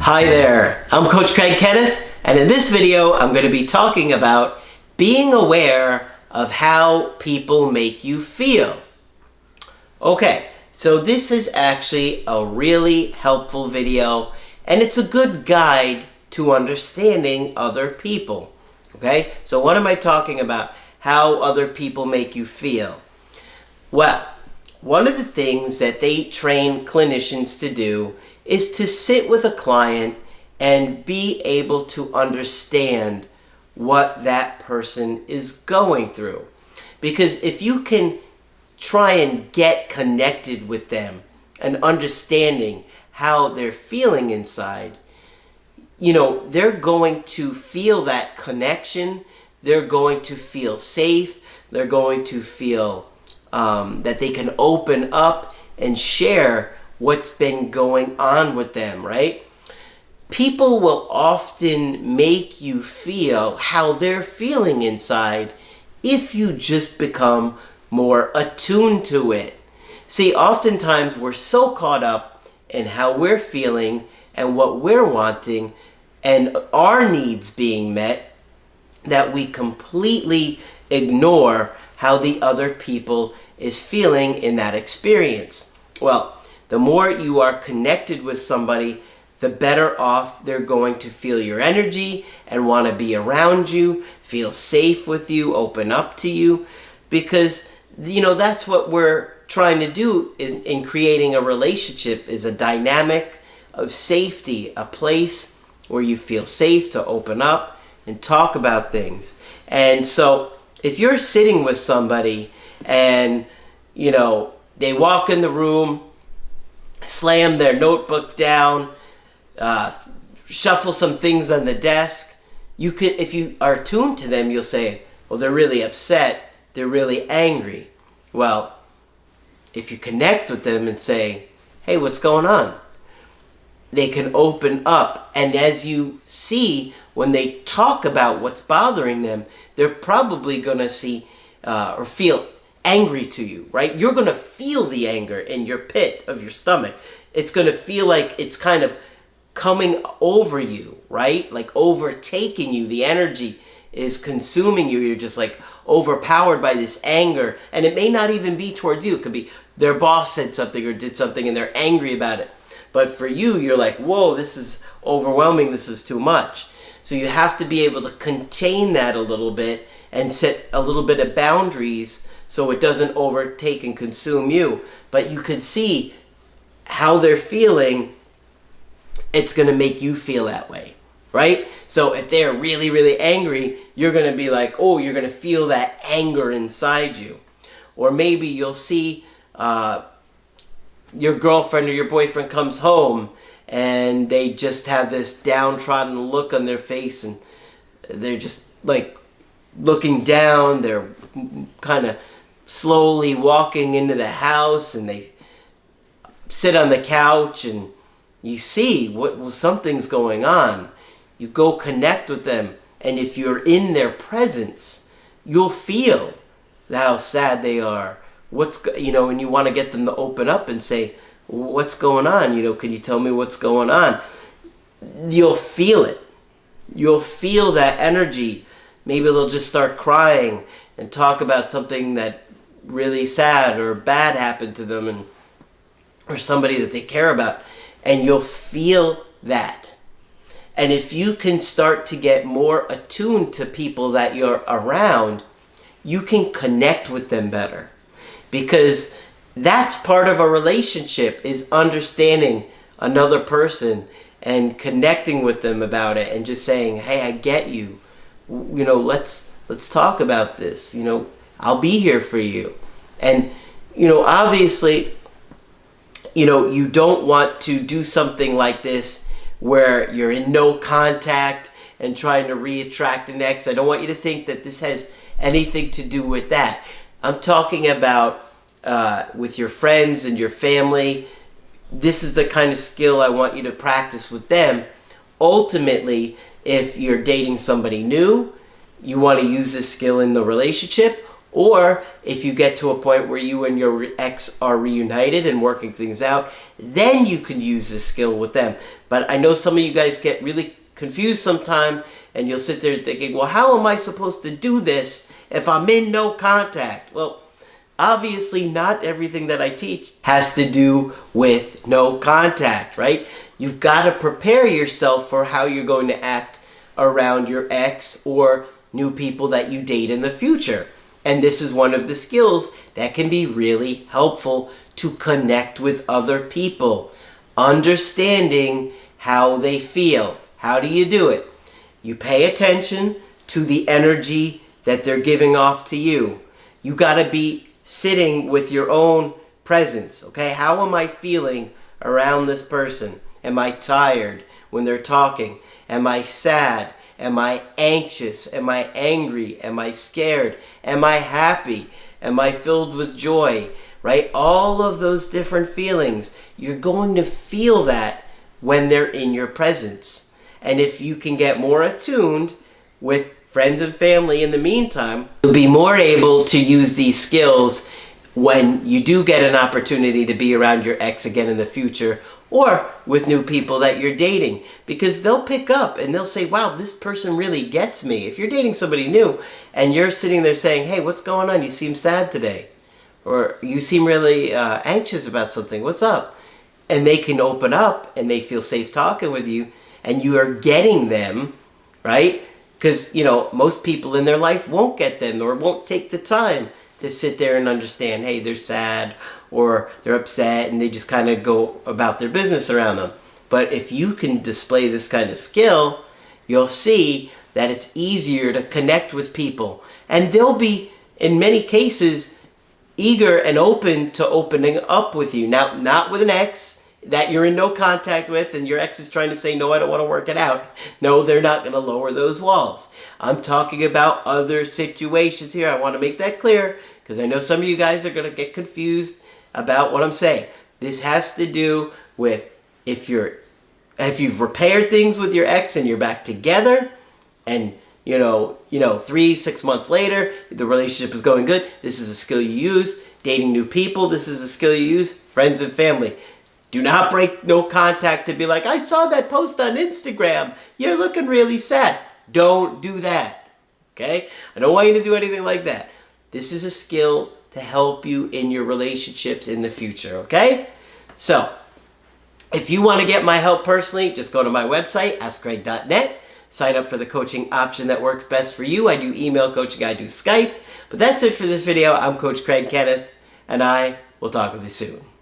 Hi there, I'm Coach Craig Kenneth, and in this video I'm going to be talking about being aware of how people make you feel. Okay, so this is actually a really helpful video, and it's a good guide to understanding other people. Okay, so what am I talking about? How other people make you feel? Well, one of the things that they train clinicians to do is to sit with a client and be able to understand what that person is going through. Because if you can try and get connected with them and understanding how they're feeling inside, they're going to feel that connection. They're going to feel safe. They're going to feel that they can open up and share what's been going on with them, right? People will often make you feel how they're feeling inside if you just become more attuned to it. See, oftentimes we're so caught up in how we're feeling and what we're wanting and our needs being met that we completely ignore how the other people is feeling in that experience. Well, the more you are connected with somebody, the better off they're going to feel your energy and want to be around you, feel safe with you, open up to you, because that's what we're trying to do in creating a relationship, is a dynamic of safety, a place where you feel safe to open up and talk about things. And so if you're sitting with somebody and they walk in the room, slam their notebook down, shuffle some things on the desk, if you are tuned to them, you'll say, well, they're really upset, they're really angry. Well, if you connect with them and say, hey, what's going on? They can open up, and as you see, when they talk about what's bothering them, they're probably going to see or feel angry to you, right? You're going to feel the anger in your pit of your stomach. It's going to feel like it's kind of coming over you, right? Like overtaking you. The energy is consuming you. You're just like overpowered by this anger. And it may not even be towards you. It could be their boss said something or did something and they're angry about it. But for you, you're like, whoa, this is overwhelming. This is too much. So you have to be able to contain that a little bit and set a little bit of boundaries so it doesn't overtake and consume you. But you could see how they're feeling. It's going to make you feel that way, right? So if they're really, really angry, you're going to be like, oh, you're going to feel that anger inside you. Or maybe you'll see your girlfriend or your boyfriend comes home and they just have this downtrodden look on their face and they're just like looking down. They're kind of slowly walking into the house and they sit on the couch and you see something's going on. You go connect with them, and if you're in their presence, you'll feel how sad they are. And you want to get them to open up and say, what's going on? Can you tell me what's going on? You'll feel it. You'll feel that energy. Maybe they'll just start crying and talk about something that really sad or bad happened to them or somebody that they care about. And you'll feel that. And if you can start to get more attuned to people that you're around, you can connect with them better. Because that's part of a relationship, is understanding another person and connecting with them about it and just saying, hey, I get you. Let's talk about this. I'll be here for you. And, obviously, you don't want to do something like this where you're in no contact and trying to re-attract an ex. I don't want you to think that this has anything to do with that. I'm talking about with your friends and your family. This is the kind of skill I want you to practice with them. Ultimately, if you're dating somebody new, you want to use this skill in the relationship, Or if you get to a point where you and your ex are reunited and working things out, then you can use this skill with them. But I know some of you guys get really confused sometime, and you'll sit there thinking, well, how am I supposed to do this if I'm in no contact? Well, obviously not everything that I teach has to do with no contact, right? You've got to prepare yourself for how you're going to act around your ex or new people that you date in the future. And this is one of the skills that can be really helpful to connect with other people. Understanding how they feel. How do you do it? You pay attention to the energy that they're giving off to you. You got to be sitting with your own presence, okay? How am I feeling around this person? Am I tired when they're talking? Am I sad? Am I anxious? Am I angry? Am I scared? Am I happy? Am I filled with joy? Right? All of those different feelings, you're going to feel that when they're in your presence. And if you can get more attuned with friends and family in the meantime, you'll be more able to use these skills when you do get an opportunity to be around your ex again in the future, or with new people that you're dating, because they'll pick up and they'll say, wow, this person really gets me. If you're dating somebody new and you're sitting there saying, hey, what's going on? You seem sad today. Or you seem really anxious about something. What's up? And they can open up and they feel safe talking with you, and you are getting them, right? Because, most people in their life won't get them or won't take the time to sit there and understand, hey, they're sad or they're upset, and they just kind of go about their business around them. But if you can display this kind of skill, you'll see that it's easier to connect with people. And they'll be, in many cases, eager and open to opening up with you. Now, not with an ex that you're in no contact with and your ex is trying to say, no, I don't want to work it out. No, they're not going to lower those walls. I'm talking about other situations here. I want to make that clear because I know some of you guys are going to get confused about what I'm saying. This has to do with if you've repaired things with your ex and you're back together, and 3-6 months later the relationship is going good. This is a skill you use. Dating new people, this is a skill you use. Friends and family. Do not break no contact to be like, I saw that post on Instagram. You're looking really sad. Don't do that. Okay? I don't want you to do anything like that. This is a skill to help you in your relationships in the future. Okay? So, if you want to get my help personally, just go to my website, askgreg.net. Sign up for the coaching option that works best for you. I do email coaching, I do Skype. But that's it for this video. I'm Coach Craig Kenneth, and I will talk with you soon.